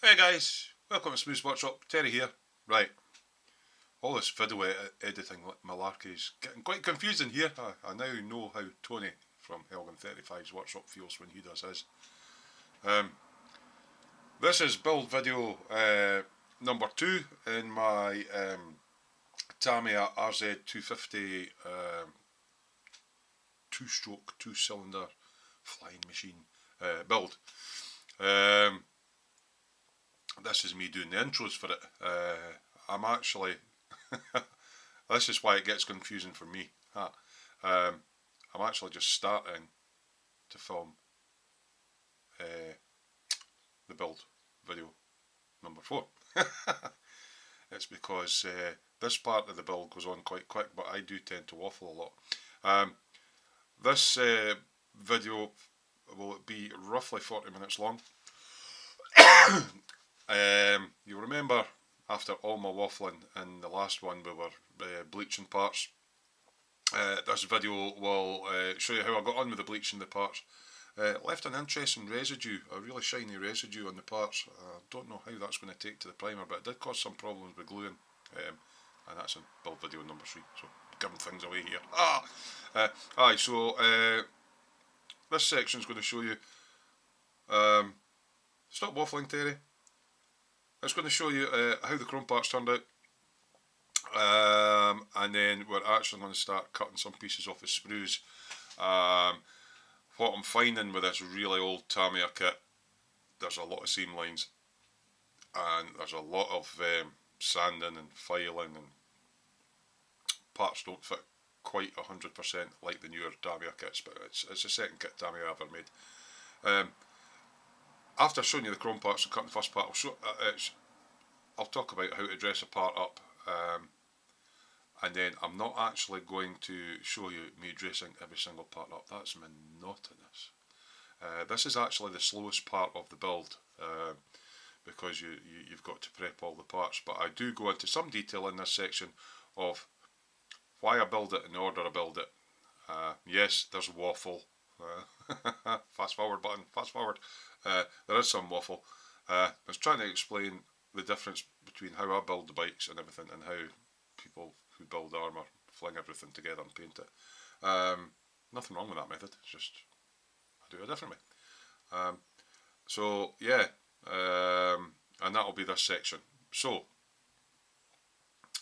Hey guys, welcome to Smooth Workshop. Terry here. Right, all this video editing malarkey is getting quite confusing here. I now know how Tony from Helgen 35's workshop feels when he does his. This is build video number 2 in my Tamiya RZ250 2-stroke, 2-cylinder flying machine build. This is me doing the intros for it. I'm actually this is why it gets confusing for me. I'm actually just starting to film the build video number 4. It's because this part of the build goes on quite quick, but I do tend to waffle a lot. This video will be roughly 40 minutes long. You'll remember after all my waffling in the last one we were bleaching parts. This video will show you how I got on with the bleaching the parts. Left an interesting residue, a really shiny residue on the parts. I don't know how that's going to take to the primer, but it did cause some problems with gluing, and that's in build video number 3, so giving things away here. So this section is going to show you, stop waffling Terry. It's going to show you how the chrome parts turned out, and then we're actually going to start cutting some pieces off the sprues. What I'm finding with this really old Tamiya kit, there's a lot of seam lines, and there's a lot of sanding and filing, and parts don't fit quite 100% like the newer Tamiya kits, but it's the second kit Tamiya I ever made. After showing you the chrome parts and cutting the first part, I'll talk about how to dress a part up, and then I'm not actually going to show you me dressing every single part up. That's monotonous. This is actually the slowest part of the build, because you've got to prep all the parts, but I do go into some detail in this section of why I build it and the order I build it. Yes, there's waffle. Fast forward button, fast forward. There is some waffle. I was trying to explain the difference between how I build the bikes and everything, and how people who build armour fling everything together and paint it. Nothing wrong with that method, it's just I do it differently. So yeah, and that'll be this section. So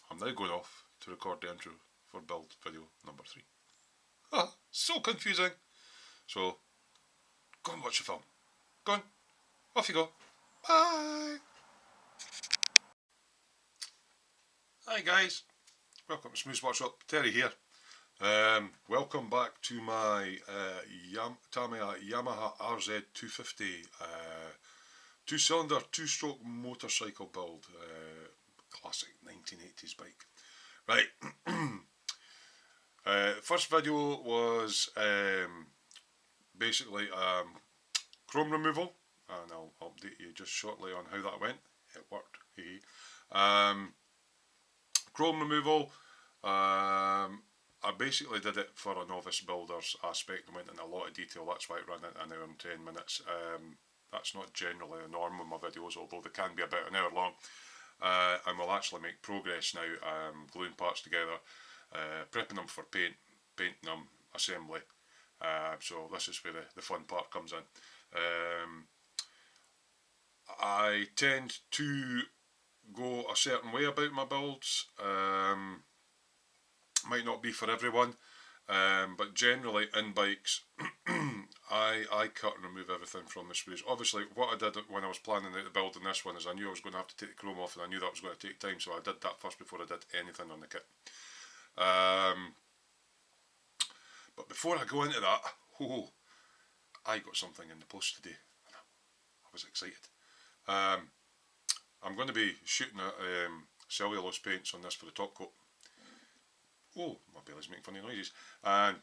I'm now going off to record the intro for build video number 3. So confusing. So go and watch the film. Go on, off you go. Bye. Hi guys, welcome to Smooth Workshop. Terry here. Welcome back to my Tamiya Yamaha RZ250 2-cylinder 2-stroke motorcycle build. Classic 1980s bike. Right. First video was basically chrome removal, and I'll update you just shortly on how that went. It worked. Chrome removal, I basically did it for a novice builder's aspect and went into a lot of detail. That's why it ran into an hour and 10 minutes. That's not generally the norm with my videos, although they can be about an hour long. And we'll actually make progress now, gluing parts together, prepping them for painting them, assembly. So this is where the fun part comes in. I tend to go a certain way about my builds. Might not be for everyone, but generally in bikes I cut and remove everything from the sprues. Obviously what I did when I was planning out the build in this one is I knew I was going to have to take the chrome off, and I knew that was going to take time, so I did that first before I did anything on the kit. But before I go into that, I got something in the post today. I was excited. I'm going to be shooting cellulose paints on this for the top coat. Oh, my belly's making funny noises. And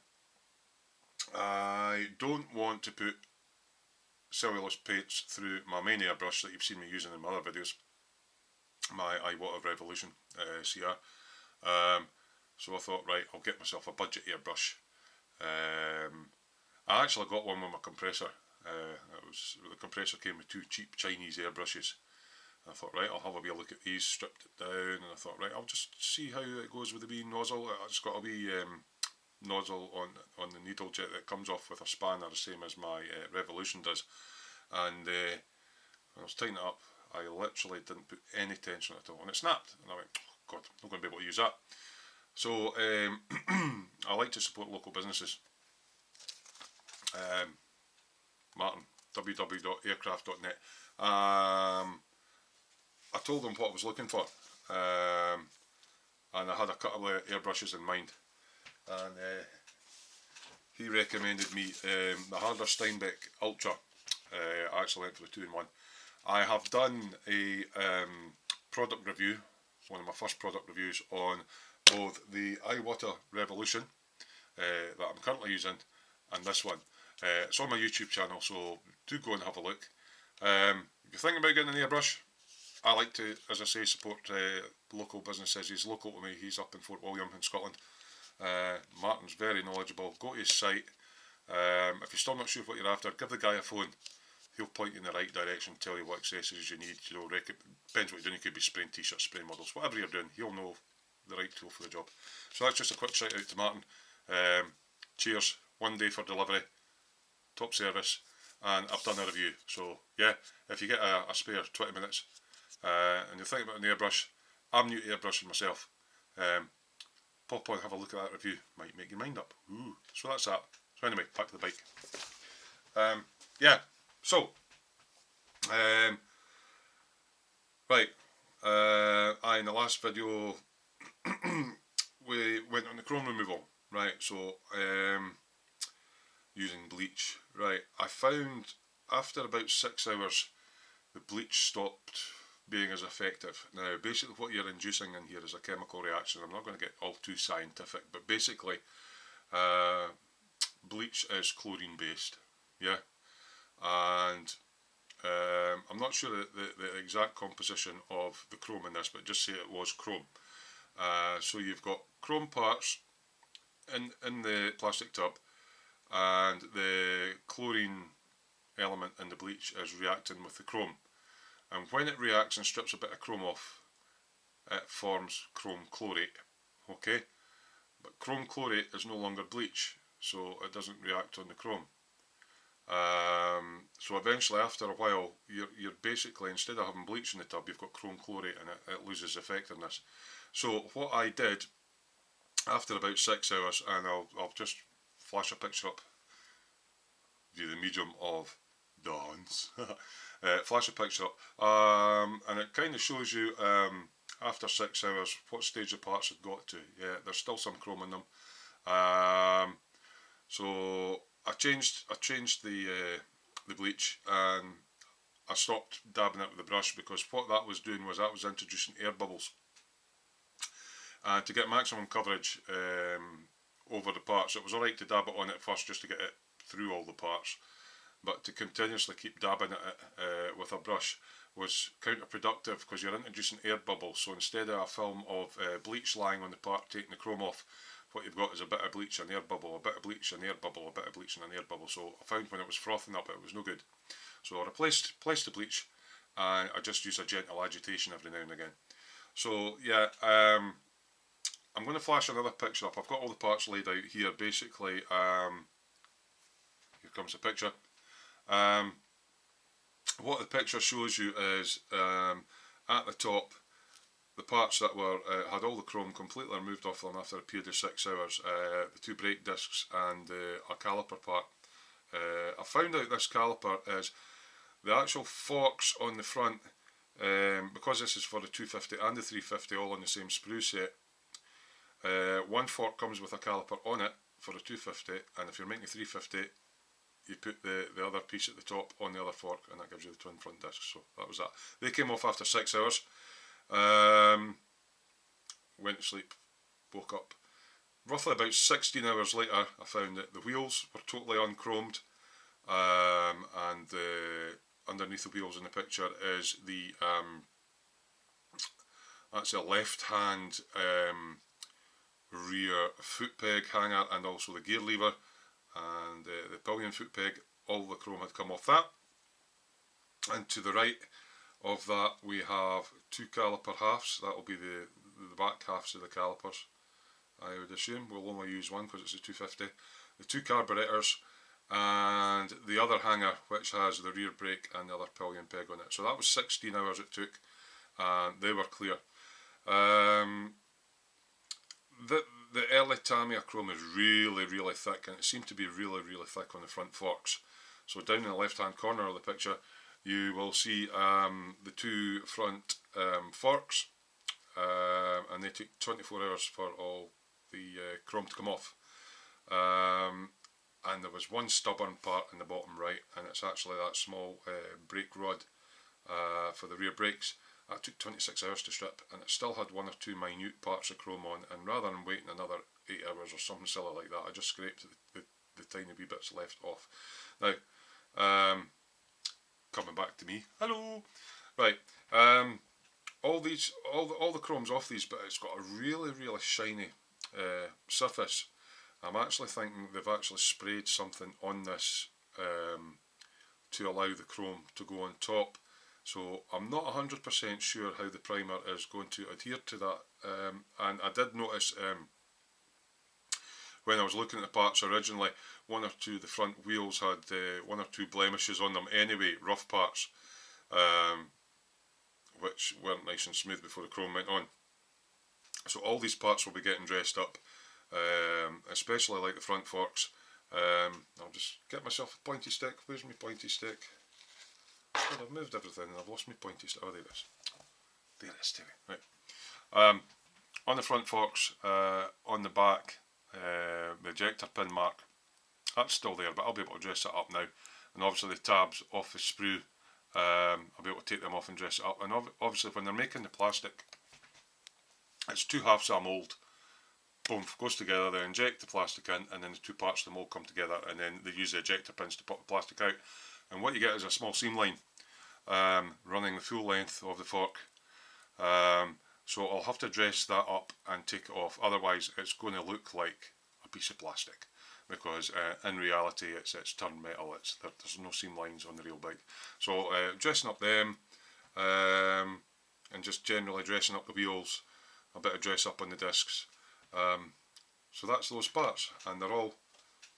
I don't want to put cellulose paints through my main airbrush that you've seen me using in my other videos, my iWater Revolution CR. So I thought, right, I'll get myself a budget airbrush. I actually got one with my compressor. The compressor came with 2 cheap Chinese airbrushes, I thought, right, I'll have a wee look at these, stripped it down, and I thought, right, I'll just see how it goes with the wee nozzle. It's got a wee nozzle on the needle jet that comes off with a spanner, the same as my Revolution does. And when I was tightening it up, I literally didn't put any tension at all, and it snapped. And I went, oh God, I'm not going to be able to use that. So I like to support local businesses. Martin, www.aircraft.net. I told him what I was looking for, and I had a couple of airbrushes in mind, and he recommended me the Harder Steinbeck Ultra. I actually went for the 2-in-1. I have done a product review, one of my first product reviews, on both the iWater Revolution that I'm currently using and this one. It's on my YouTube channel, so do go and have a look. If you're thinking about getting an airbrush, I like to, as I say, support local businesses. He's local to me, he's up in Fort William in Scotland. Martin's very knowledgeable. Go to his site. If you're still not sure what you're after, give the guy a phone. He'll point you in the right direction, tell you what accessories you need. You know, depends what you're doing. You could be spraying t-shirts, spraying models, whatever you're doing. He'll know the right tool for the job. So that's just a quick shout out to Martin. Cheers. 1 day for delivery. Top service. And I've done a review. So yeah, if you get a spare 20 minutes and you're thinking about an airbrush, I'm new to airbrushing myself. Pop on, have a look at that review. Might make your mind up. Ooh. So that's that. So anyway, back to the bike. Yeah. So, right, in the last video we went on the chrome removal, right, so using bleach, right. I found after about 6 hours the bleach stopped being as effective. Now basically what you're inducing in here is a chemical reaction. I'm not going to get all too scientific, but basically bleach is chlorine based, yeah. And I'm not sure the exact composition of the chrome in this, but just say it was chrome. So you've got chrome parts in the plastic tub, and the chlorine element in the bleach is reacting with the chrome. And when it reacts and strips a bit of chrome off, it forms chrome chlorate. Okay, but chrome chlorate is no longer bleach, so it doesn't react on the chrome. So eventually, after a while, you're basically, instead of having bleach in the tub, you've got chrome chlorate, and it loses effectiveness. So what I did after about 6 hours, and I'll just flash a picture up, view the medium of dance. Flash a picture up, and it kind of shows you after 6 hours what stage the parts had got to. Yeah, there's still some chrome in them. So I changed the bleach, and I stopped dabbing it with the brush, because what that was doing was that was introducing air bubbles. And to get maximum coverage over the parts, it was alright to dab it on it first just to get it through all the parts, but to continuously keep dabbing at it with a brush was counterproductive, because you're introducing air bubbles. So instead of a film of bleach lying on the part taking the chrome off, what you've got is a bit of bleach, an air bubble, a bit of bleach, an air bubble, a bit of bleach and an air bubble. So I found when it was frothing up, it was no good. So I replaced the bleach, and I just use a gentle agitation every now and again. So yeah, I'm going to flash another picture up. I've got all the parts laid out here. Basically, here comes the picture. What the picture shows you is at the top, the parts that were had all the chrome completely removed off them after a period of 6 hours. The 2 brake discs and a caliper part. I found out this caliper is the actual forks on the front, because this is for the 250 and the 350 all on the same sprue set. One fork comes with a caliper on it for the 250, and if you're making a 350, you put the other piece at the top on the other fork, and that gives you the twin front discs. So that was that. They came off after 6 hours. Went to sleep, woke up. Roughly about 16 hours later, I found that the wheels were totally unchromed, and underneath the wheels in the picture is the that's a left-hand rear foot peg hanger, and also the gear lever and the pillion foot peg. All the chrome had come off that. And to the right Of that, we have 2 caliper halves. That will be the back halves of the calipers, I would assume. We'll only use one because it's a 250. The 2 carburetors, and the other hanger, which has the rear brake and the other pillion peg on it. So that was 16 hours it took, and they were clear. The early Tamiya chrome is really, really thick, and it seemed to be really, really thick on the front forks. So down in the left hand corner of the picture, you will see the 2 front forks, and they took 24 hours for all the chrome to come off. And there was one stubborn part in the bottom right, and it's actually that small brake rod for the rear brakes. That took 26 hours to strip, and it still had 1 or 2 minute parts of chrome on, and rather than waiting another 8 hours or something silly like that, I just scraped the tiny wee bits left off. Now, coming back to me, hello! Right, all the chrome's off these, but it's got a really, really shiny surface. I'm actually thinking they've actually sprayed something on this to allow the chrome to go on top. So I'm not 100% sure how the primer is going to adhere to that, and I did notice when I was looking at the parts originally, 1 or 2 of the front wheels had 1 or 2 blemishes on them anyway, rough parts, which weren't nice and smooth before the chrome went on. So all these parts will be getting dressed up, especially like the front forks. I'll just get myself a pointy stick. Where's my pointy stick? God, I've moved everything and I've lost my pointy stick. Oh, there it is. There it is, right. On the front forks, on the back, the ejector pin mark, that's still there, but I'll be able to dress it up now. And obviously the tabs off the sprue, I'll be able to take them off and dress it up. And obviously when they're making the plastic, it's 2 halves of a mould. Boom, goes together, they inject the plastic in, and then the 2 parts of the mould come together, and then they use the ejector pins to pop the plastic out. And what you get is a small seam line running the full length of the fork. So I'll have to dress that up and take it off, otherwise it's going to look like a piece of plastic, because in reality it's turned metal. There's no seam lines on the real bike. So dressing up them, and just generally dressing up the wheels, a bit of dress up on the discs. So that's those parts, and they're all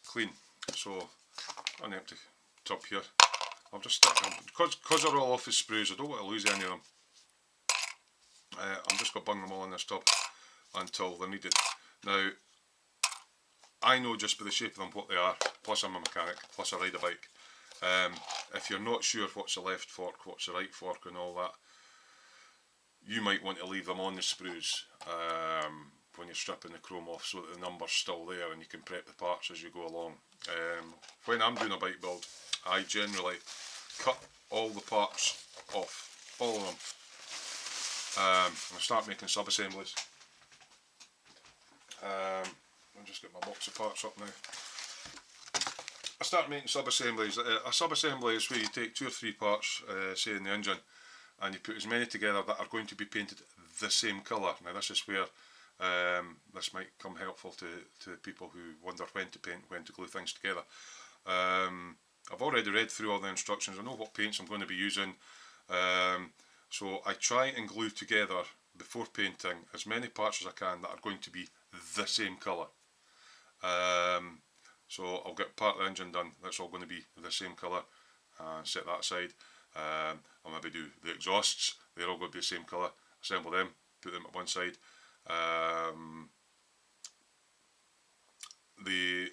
clean. So an empty tub here. I'll just stick them, because they're all off the sprues, I don't want to lose any of them. I'm just going to bung them all in this tub until they're needed. Now, I know just by the shape of them what they are, plus I'm a mechanic, plus I ride a bike. If you're not sure what's the left fork, what's the right fork and all that, you might want to leave them on the sprues when you're stripping the chrome off, so that the number's still there and you can prep the parts as you go along. When I'm doing a bike build, I generally cut all the parts off, all of them. And I start making sub-assemblies. I'll just get my box of parts up now. I start making sub-assemblies. A sub-assembly is where you take 2 or 3 parts, say in the engine, and you put as many together that are going to be painted the same colour. Now this is where this might come helpful to people who wonder when to paint, when to glue things together. I've already read through all the instructions. I know what paints I'm going to be using. So I try and glue together, before painting, as many parts as I can that are going to be the same colour. So I'll get part of the engine done, that's all going to be the same colour, set that aside. I'll maybe do the exhausts, they're all going to be the same colour, assemble them, put them at one side. The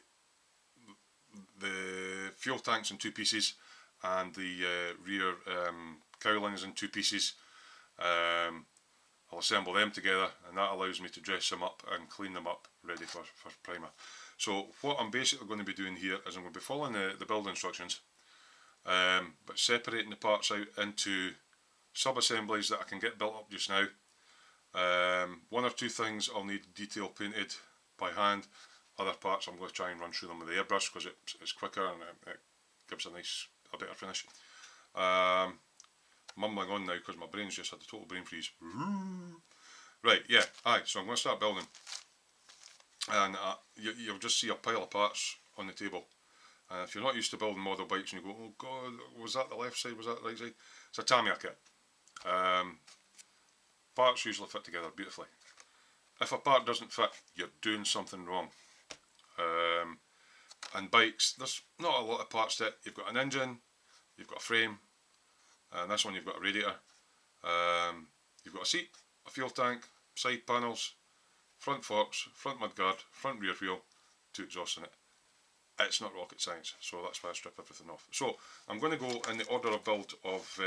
fuel tank's in 2 pieces, and the rear cowling is in 2 pieces. I'll assemble them together, and that allows me to dress them up and clean them up, ready for primer. So what I'm basically going to be doing here is I'm going to be following the build instructions, but separating the parts out into sub-assemblies that I can get built up just now. 1 or 2 things I'll need detail painted by hand. Other parts I'm going to try and run through them with the airbrush, because it's quicker and it gives a better finish. Mumbling on now because my brain's just had a total brain freeze. Right, yeah, so I'm going to start building, and you'll just see a pile of parts on the table. If you're not used to building model bikes and you go, oh god, was that the left side, was that the right side? It's a Tamiya kit. Parts usually fit together beautifully. If a part doesn't fit, you're doing something wrong. And bikes, there's not a lot of parts to it. You've got an engine, you've got a frame, and this one you've got a radiator. You've got a seat, a fuel tank, side panels, front forks, front mudguard, front rear wheel, 2 exhausts in it. It's not rocket science, so that's why I strip everything off. So I'm going to go in the order of build of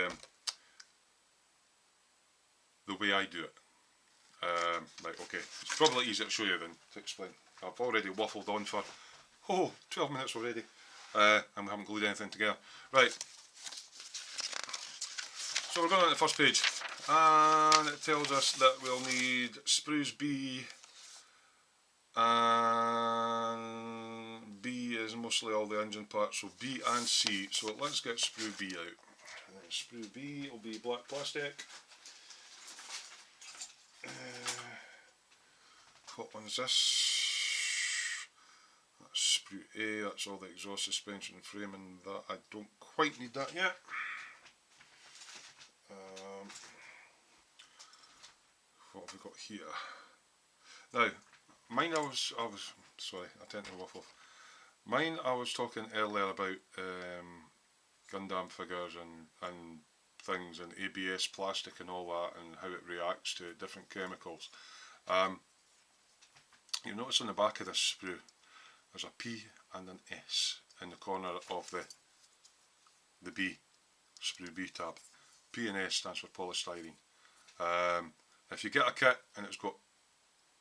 the way I do it. Right, okay, it's probably easier to show you than to explain. I've already waffled on for 12 minutes already, and we haven't glued anything together. Right, so we're going on to the first page, and it tells us that we'll need sprues B, and B is mostly all the engine parts, so B and C. So let's get sprue B out. Sprue B will be black plastic. What one's this? That's sprue A, that's all the exhaust, suspension, frame, and that. I don't quite need that yet. What have we got here? Now, mine sorry, I tend to waffle. Mine I was talking earlier about Gundam figures and things and ABS plastic and all that and how it reacts to different chemicals. You'll notice on the back of this sprue there's a P and an S in the corner of the B, sprue B tab. P and S stands for polystyrene. If you get a kit and it's got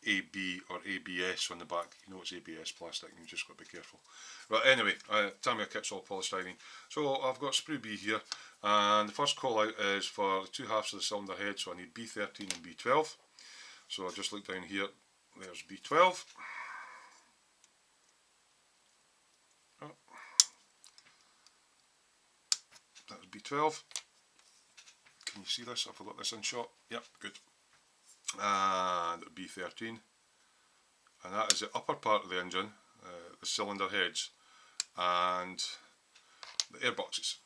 AB or ABS on the back, you know it's ABS plastic and you just got to be careful. Right, anyway, Tamiya kit's all polystyrene. So I've got sprue B here, and the first call out is for the 2 halves of the cylinder head, so I need B13 and B12. So I'll just look down here, there's B12. Oh. That's B12. Can you see this? Have I got this in shot? Yep, good. And B13, and that is the upper part of the engine, the cylinder heads and the airboxes.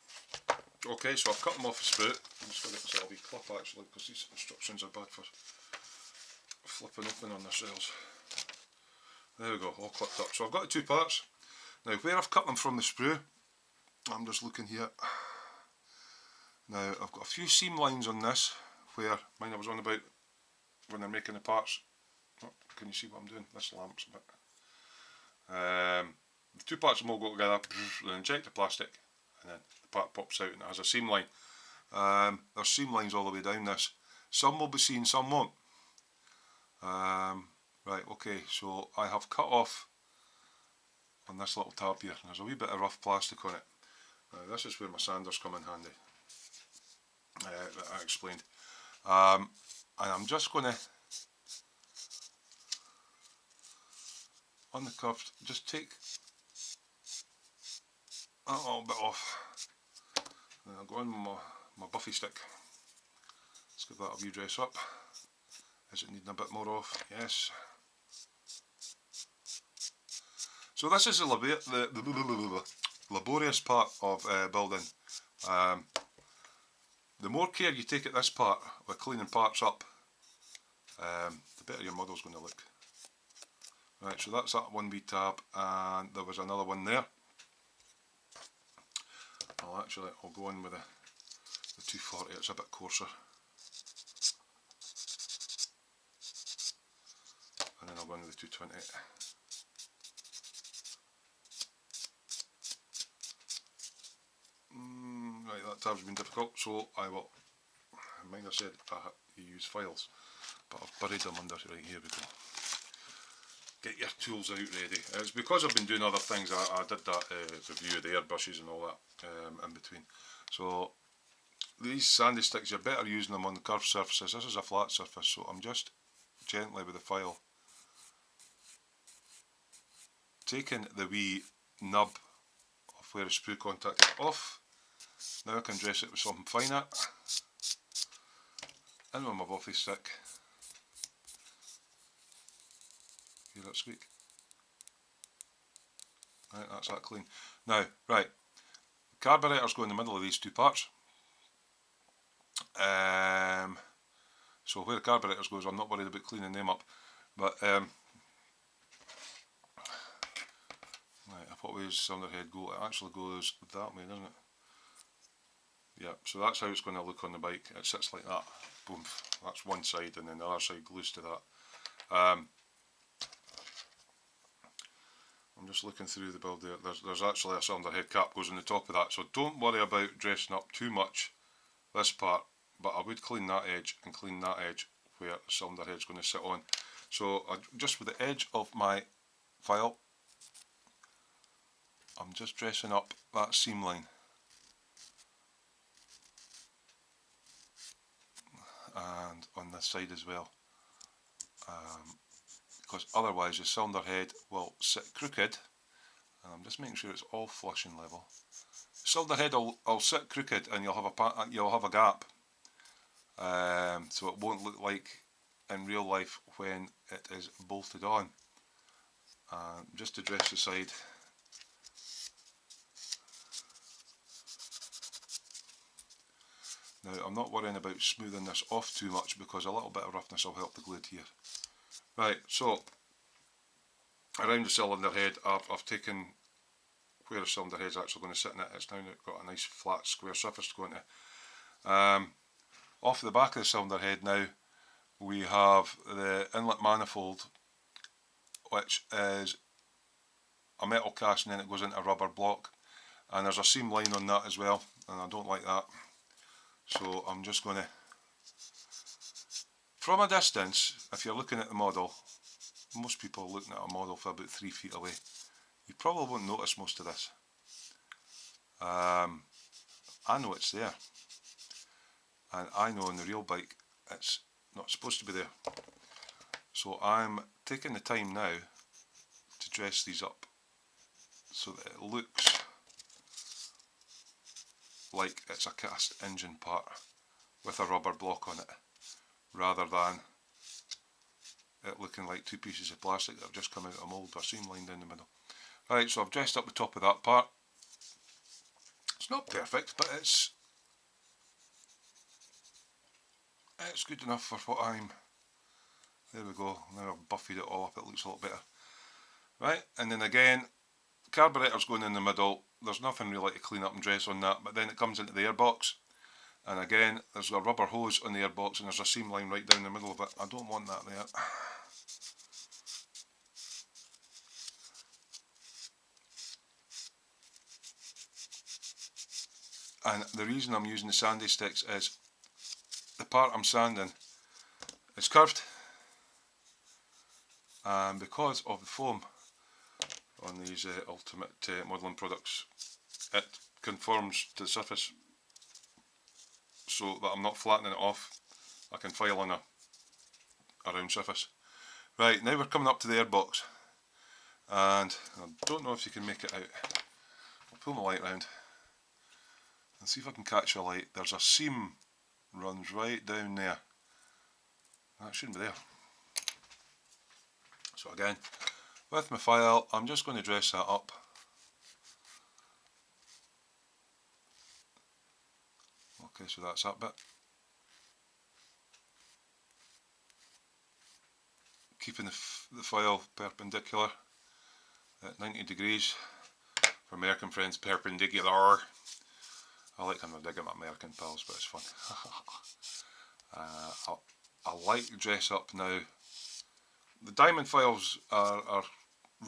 Okay, so I've cut them off the sprue. I'm just going to get this little wee clip actually, because these instructions are bad for flipping open on themselves. There we go, all clipped up. So I've got the 2 parts. Now where I've cut them from the sprue, I'm just looking here. Now I've got a few seam lines on this, where mine I was on about when they're making the parts. Oh, can you see what I'm doing? This lamp's a bit. The 2 parts will all go together, then inject the plastic, and then the part pops out and it has a seam line. There's seam lines all the way down this. Some will be seen, some won't. Right, okay, so I have cut off on this little tab here, and there's a wee bit of rough plastic on it. This is where my sanders come in handy, that I explained. And I'm just going to, on the curved, just take a little bit off. And I'll go in with my buffy stick. Let's give that a wee dress up. Is it needing a bit more off? Yes. So this is the laborious part of building. The more care you take at this part with cleaning parts up, the better your model's going to look. Right, so that's that 1B tab, and there was another one there. I'll go in with the 240, it's a bit coarser. And then I'll go in with the 220. Right, that tab's been difficult, so I mind I said you use files, but I've buried them under, right, here we go. Get your tools out ready. It's because I've been doing other things, I did that review of the airbrushes and all that in between. So these sandy sticks, you're better using them on the curved surfaces. This is a flat surface, so I'm just gently with the file taking the wee nub of where the sprue contact is off. Now I can dress it with something finer. In with my buffy stick. Hear that squeak? Right, that's that clean. Now, right, the carburetors go in the middle of these 2 parts. So where the carburetors goes, I'm not worried about cleaning them up. But right, what way does the cylinder head go? It actually goes that way, doesn't it? Yeah, so that's how it's going to look on the bike. It sits like that. Boom. That's one side, and then the other side glues to that. I'm just looking through the build there. There's actually a cylinder head cap goes on the top of that, so don't worry about dressing up too much this part, but I would clean that edge and clean that edge where the cylinder head's going to sit on. So just with the edge of my file, I'm just dressing up that seam line. And on this side as well, because otherwise the cylinder head will sit crooked, and I'm just making sure it's all flush and level. The cylinder head will sit crooked, and you'll have a gap, so it won't look like in real life when it is bolted on. Just to dress the side. Now I'm not worrying about smoothing this off too much because a little bit of roughness will help the glue adhere. Right, so around the cylinder head I've taken where the cylinder head's actually going to sit in it. It's now got a nice flat square surface to go into. Off the back of the cylinder head now we have the inlet manifold, which is a metal casting, and it goes into a rubber block, and there's a seam line on that as well, and I don't like that. So I'm just going to, from a distance, if you're looking at the model, most people are looking at a model for about 3 feet away, you probably won't notice most of this. I know it's there, and I know on the real bike it's not supposed to be there. So I'm taking the time now to dress these up so that it looks like it's a cast engine part with a rubber block on it, rather than it looking like two pieces of plastic that have just come out of a mould with a seam line down the middle. Right, so I've dressed up the top of that part. It's not perfect, but it's good enough for what I'm. There we go, now I've buffied it all up, it looks a lot better. Right, and then again, carburetor's going in the middle. There's nothing really to clean up and dress on that, but then it comes into the airbox, and again there's a rubber hose on the airbox, and there's a seam line right down the middle of it. I don't want that there. And the reason I'm using the sandy sticks is the part I'm sanding is curved, and because of the foam on these Ultimate modelling products, it conforms to the surface so that I'm not flattening it off. I can file on a round surface. Right, now we're coming up to the airbox, and I don't know if you can make it out. I'll pull my light round and see if I can catch a light. There's a seam runs right down there. That shouldn't be there. So again, with my file, I'm just going to dress that up. Okay, so that's that bit. Keeping the file perpendicular at 90 degrees. For American friends, perpendicular. I like when they're digging at American pals, but it's fun. I like to dress up now. The diamond files are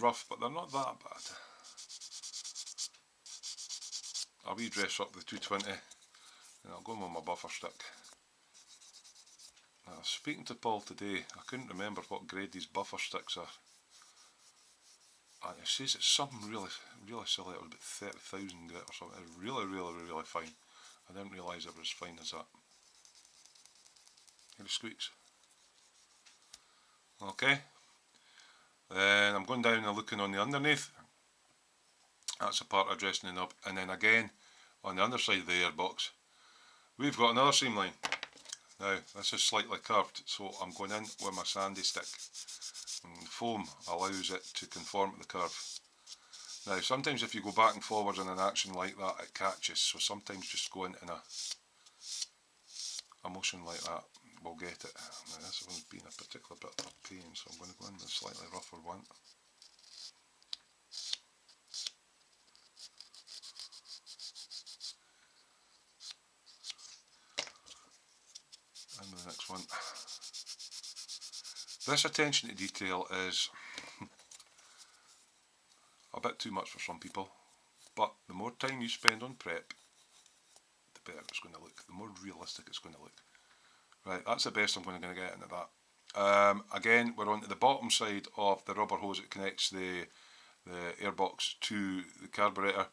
rough, but they're not that bad. I'll redress up the 220, and I'll go in with my buffer stick. Now, speaking to Paul today, I couldn't remember what grade these buffer sticks are. And it says it's something really silly. It was about 30,000 grit or something. It's really fine. I didn't realise it was as fine as that. Hear the squeaks? Okay. Then I'm going down and looking on the underneath. That's the part I'm dressing up. And then again, on the underside of the airbox, we've got another seam line. Now, this is slightly curved, so I'm going in with my sandy stick. And foam allows it to conform to the curve. Now, sometimes if you go back and forwards in an action like that, it catches, so sometimes just go in a a motion like that will get it. Now this one's been a particular bit of a pain, so I'm going to go in with a slightly rougher one. And the next one. This attention to detail is a bit too much for some people, but the more time you spend on prep, the better it's going to look, the more realistic it's going to look. Right, that's the best I'm going to get into that. Again, we're on to the bottom side of the rubber hose that connects the airbox to the carburetor,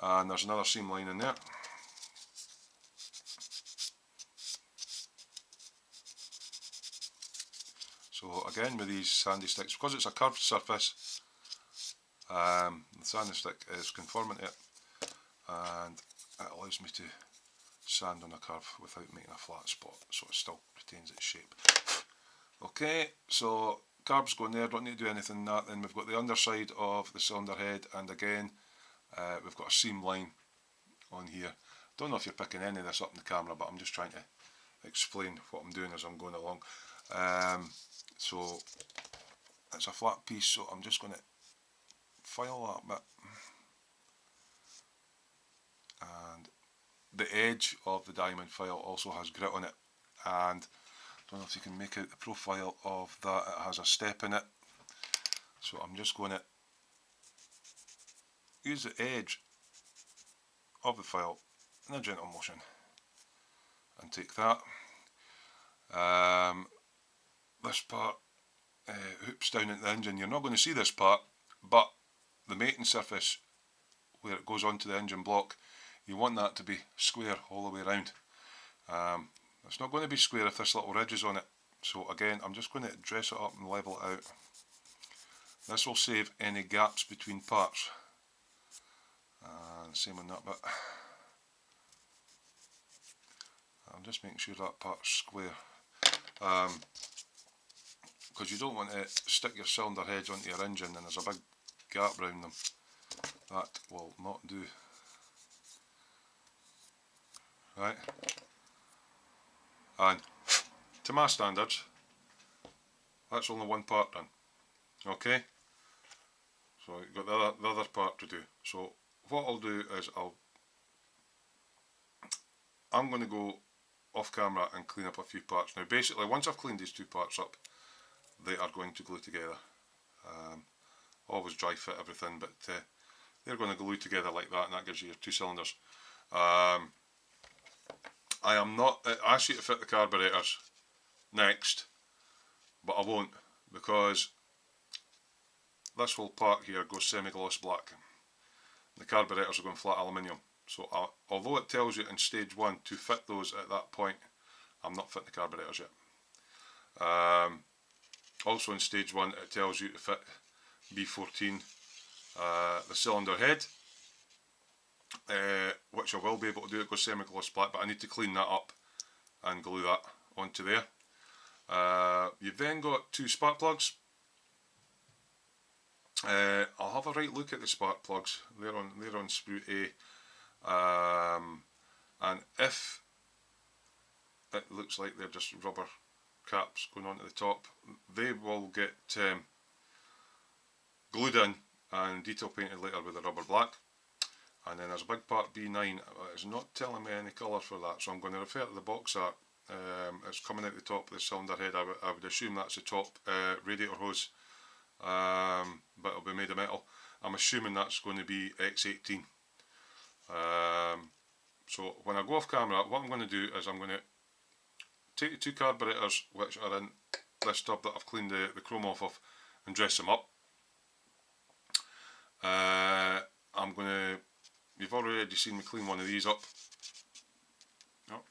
and there's another seam line in there. So again, with these sandy sticks, because it's a curved surface, the sanding stick is conforming to it, and it allows me to sand on a curve without making a flat spot, so it still retains its shape. Okay, so carbs going there, don't need to do anything in that. Then we've got the underside of the cylinder head, and again we've got a seam line on here. Don't know if you're picking any of this up in the camera, but I'm just trying to explain what I'm doing as I'm going along. So it's a flat piece, so I'm just going to file that bit, and the edge of the diamond file also has grit on it, and I don't know if you can make out the profile of that, it has a step in it, so I'm just going to use the edge of the file in a gentle motion and take that. This part hoops down into the engine. You're not going to see this part, but the mating surface where it goes onto the engine block, you want that to be square all the way around. It's not going to be square if this little ridge is on it, so again I'm just going to dress it up and level it out. This will save any gaps between parts, and same on that bit. I'm just making sure that part's square, because you don't want to stick your cylinder heads onto your engine and there's a big gap around them. That will not do. Right, and to my standards, that's only one part done. Okay, so you've got the other part to do. So what I'll do is I'm going to go off camera and clean up a few parts. Now basically, once I've cleaned these two parts up, they are going to glue together. Always dry fit everything, but they're going to glue together like that, and that gives you your two cylinders. I asked you to fit the carburetors next, but I won't, because this whole part here goes semi-gloss black. The carburetors are going flat aluminium, so although it tells you in stage 1 to fit those at that point, I'm not fitting the carburetors yet. Also in stage 1 it tells you to fit B14, the cylinder head, which I will be able to do. It goes semi-gloss black, but I need to clean that up and glue that onto there. You've then got two spark plugs. I'll have a right look at the spark plugs. They're on sprue A, and if it looks like they're just rubber caps going onto the top, they will get glued in and detail painted later with a rubber black. And then there's a big part B9. It's not telling me any colour for that, so I'm going to refer to the box art. It's coming out the top of the cylinder head. I would assume that's the top radiator hose, but it'll be made of metal. I'm assuming that's going to be X18. So when I go off camera, what I'm going to do is I'm going to take the two carburetors which are in this tub that I've cleaned the chrome off of and dress them up. I'm going to, you've already seen me clean one of these up. Oh,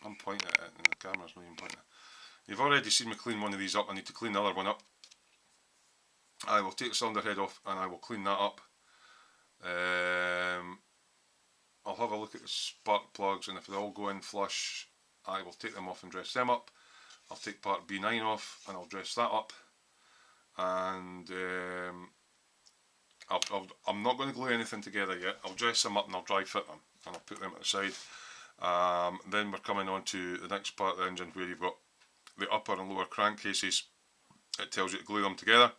I'm pointing at it and the camera's not even pointing. You've already seen me clean one of these up. I need to clean the other one up. I will take the cylinder head off and I will clean that up. I'll have a look at the spark plugs, and if they all go in flush, I will take them off and dress them up. I'll take part B9 off and I'll dress that up. And I'm not going to glue anything together yet. I'll dress them up and I'll dry fit them and I'll put them at the side. Then we're coming on to the next part of the engine where you've got the upper and lower crankcases. It tells you to glue them together.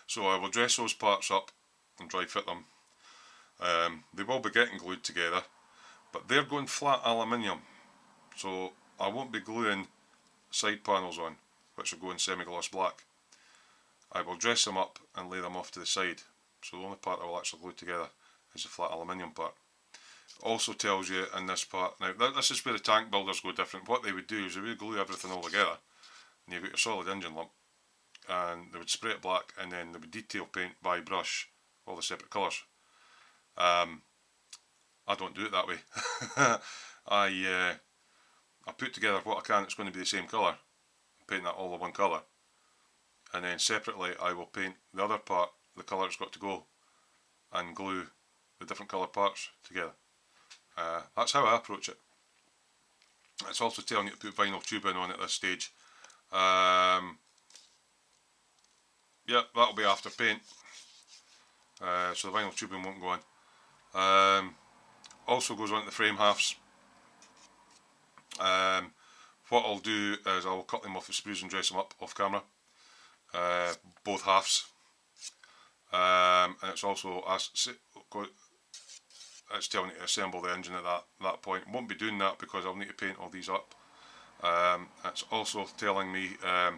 So I will dress those parts up and dry fit them. They will be getting glued together, but they're going flat aluminium, so I won't be gluing side panels on, which are going semi-gloss black. I will dress them up and lay them off to the side, so the only part I will actually glue together is the flat aluminium part. Also tells you in this part, now this is where the tank builders go different. What they would do is they would glue everything all together, and you've got your solid engine lump, and they would spray it black, and then they would detail paint by brush all the separate colours. I don't do it that way. I put together what I can that's going to be the same colour, paint that all of one colour, and then separately I will paint the other part the colour it's got to go, and glue the different colour parts together. That's how I approach it. It's also telling you to put vinyl tubing on at this stage. Yeah, that'll be after paint, so the vinyl tubing won't go on. Also goes on to the frame halves. What I'll do is I'll cut them off the sprues and dress them up off camera, both halves. And it's also it's telling you to assemble the engine at that point. Won't be doing that because I'll need to paint all these up. It's also telling me that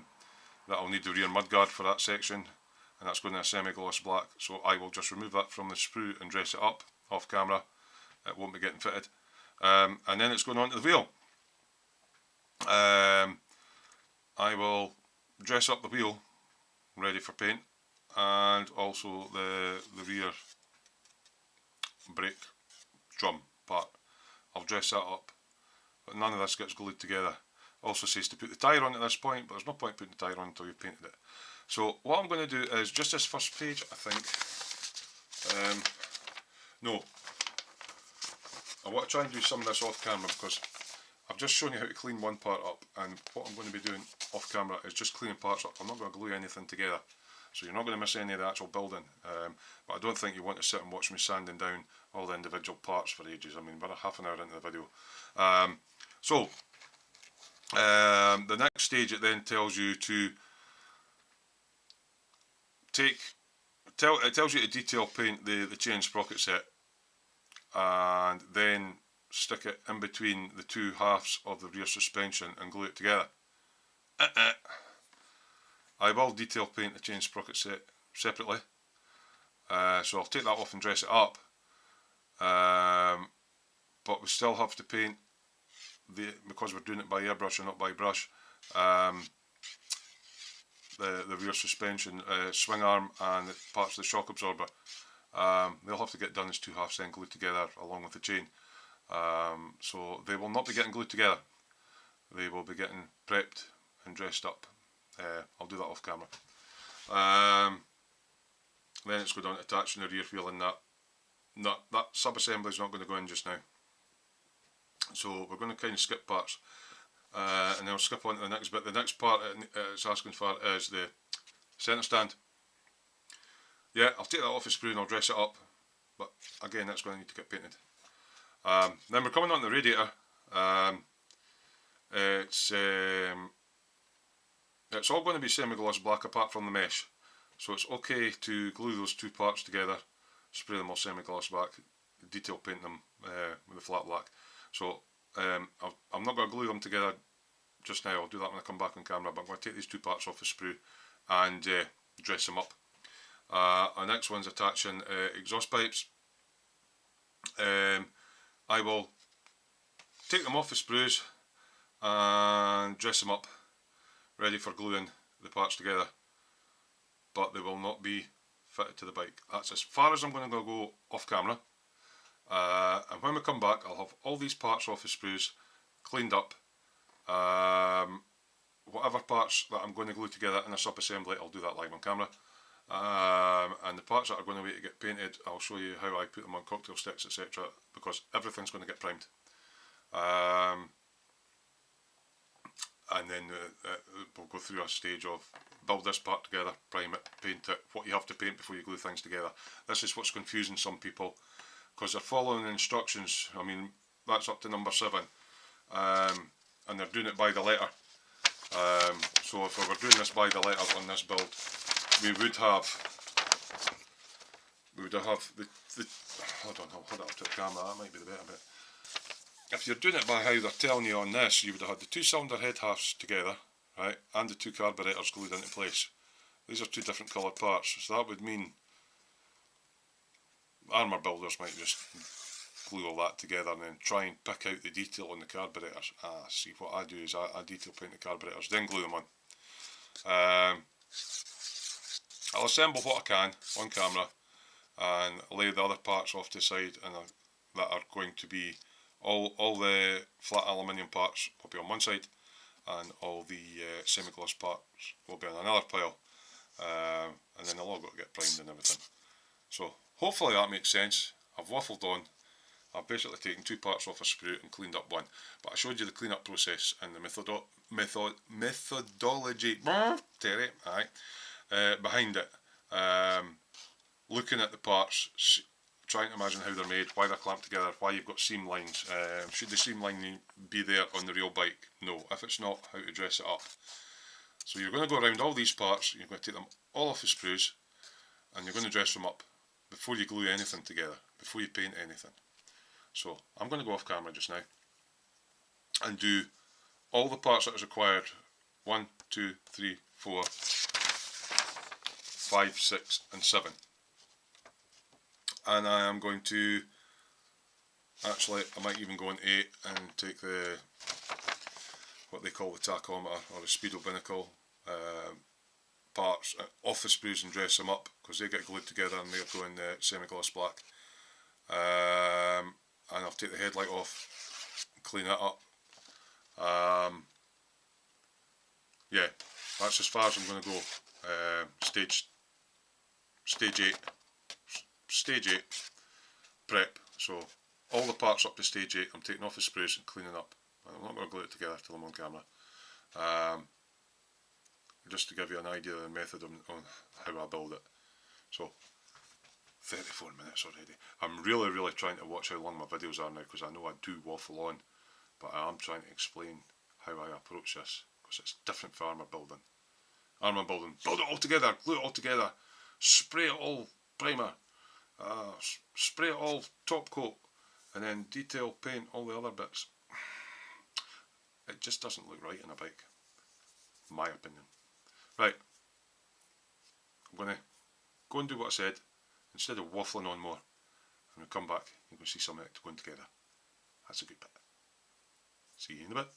I'll need the rear mudguard for that section, and that's going to a semi-gloss black, so I will just remove that from the sprue and dress it up off camera. It won't be getting fitted. And then it's going on to the wheel. I will dress up the wheel ready for paint, and also the rear brake drum part. I'll dress that up, but none of this gets glued together. Also says to put the tyre on at this point, but there's no point putting the tyre on until you've painted it. So what I'm going to do is just this first page, I think. No, I want to try and do some of this off camera because I've just shown you how to clean one part up, and what I'm going to be doing off camera is just cleaning parts up. I'm not going to glue anything together, so you're not going to miss any of the actual building. But I don't think you want to sit and watch me sanding down all the individual parts for ages. I mean, we're half an hour into the video. The next stage, it then tells you to it tells you to detail paint the chain sprocket set, and then stick it in between the two halves of the rear suspension and glue it together. I will detail paint the chain sprocket set separately, so I'll take that off and dress it up, but we still have to paint because we're doing it by airbrush and not by brush, the rear suspension, swing arm and the parts of the shock absorber. They'll have to get done as two halves then glued together along with the chain. So they will not be getting glued together, they will be getting prepped and dressed up. I'll do that off camera. Then it's going on to attaching the rear wheel, and that sub-assembly is not going to go in just now. So we're going to kind of skip parts, and then I'll skip on to the next bit. The next part it's asking for is the centre stand. Yeah, I'll take that off the sprue and I'll dress it up, but again that's going to need to get painted. Then we're coming on to the radiator. It's all going to be semi-gloss black apart from the mesh, so it's okay to glue those two parts together, spray them all semi-gloss black, detail paint them with the flat black. So I'm not going to glue them together just now. I'll do that when I come back on camera, but I'm going to take these two parts off the sprue and dress them up. Our next one's attaching exhaust pipes. I will take them off the sprues and dress them up, ready for gluing the parts together, but they will not be fitted to the bike. That's as far as I'm going to go off camera. And when we come back, I'll have all these parts off the sprues, cleaned up. Whatever parts that I'm going to glue together in a sub-assembly, I'll do that live on camera. And the parts that are going to wait to get painted, I'll show you how I put them on cocktail sticks, etc., because everything's going to get primed. And then we'll go through a stage of build this part together, prime it, paint it, what you have to paint before you glue things together. This is what's confusing some people, because they're following the instructions. I mean, that's up to number 7, and they're doing it by the letter. So if we were doing this by the letter on this build, we would have the hold on, I'll hold it up to the camera, that might be the better bit. If you're doing it by how they're telling you on this, you would have had the 2 cylinder head halves together, right, and the 2 carburetors glued into place. These are 2 different coloured parts, so that would mean armour builders might just glue all that together and then try and pick out the detail on the carburetors. See, what I do is I detail paint the carburetors, then glue them on. I'll assemble what I can on camera and lay the other parts off to the side, and that are going to be all the flat aluminium parts will be on one side, and all the semi-gloss parts will be on another pile, and then they'll all got to get primed and everything. So hopefully that makes sense. I've waffled on. I've basically taken 2 parts off a sprue and cleaned up one, but I showed you the cleanup process and the methodology behind it. Looking at the parts, trying to imagine how they're made, why they're clamped together, why you've got seam lines. Should the seam line be there on the real bike? No. If it's not, how to dress it up. So you're going to go around all these parts, you're going to take them all off the sprues, and you're going to dress them up before you glue anything together, before you paint anything. So I'm going to go off camera just now and do all the parts that is required. 1, 2, 3, 4, 5, 6 and 7. And I am going to, actually I might even go on 8 and take the, what they call the tachometer or the speedo binnacle parts off the sprues and dress them up, because they get glued together and they're going semi-gloss black. And I'll take the headlight off, clean it up. Yeah, that's as far as I'm going to go. Stage 8 prep. So all the parts up to stage 8 I'm taking off the sprues and cleaning up. I'm not going to glue it together till I'm on camera. Just to give you an idea of the method on how I build it. So 34 minutes already. I'm really trying to watch how long my videos are now, because I know I do waffle on, but I am trying to explain how I approach this, because it's different for armour building. Armour building, build it all together, glue it all together, spray it all primer, spray it all top coat, and then detail paint all the other bits. It just doesn't look right in a bike, in my opinion. Right, I'm going to go and do what I said. Instead of waffling on more, I'm going to come back and go see something going together. That's a good bit. See you in a bit.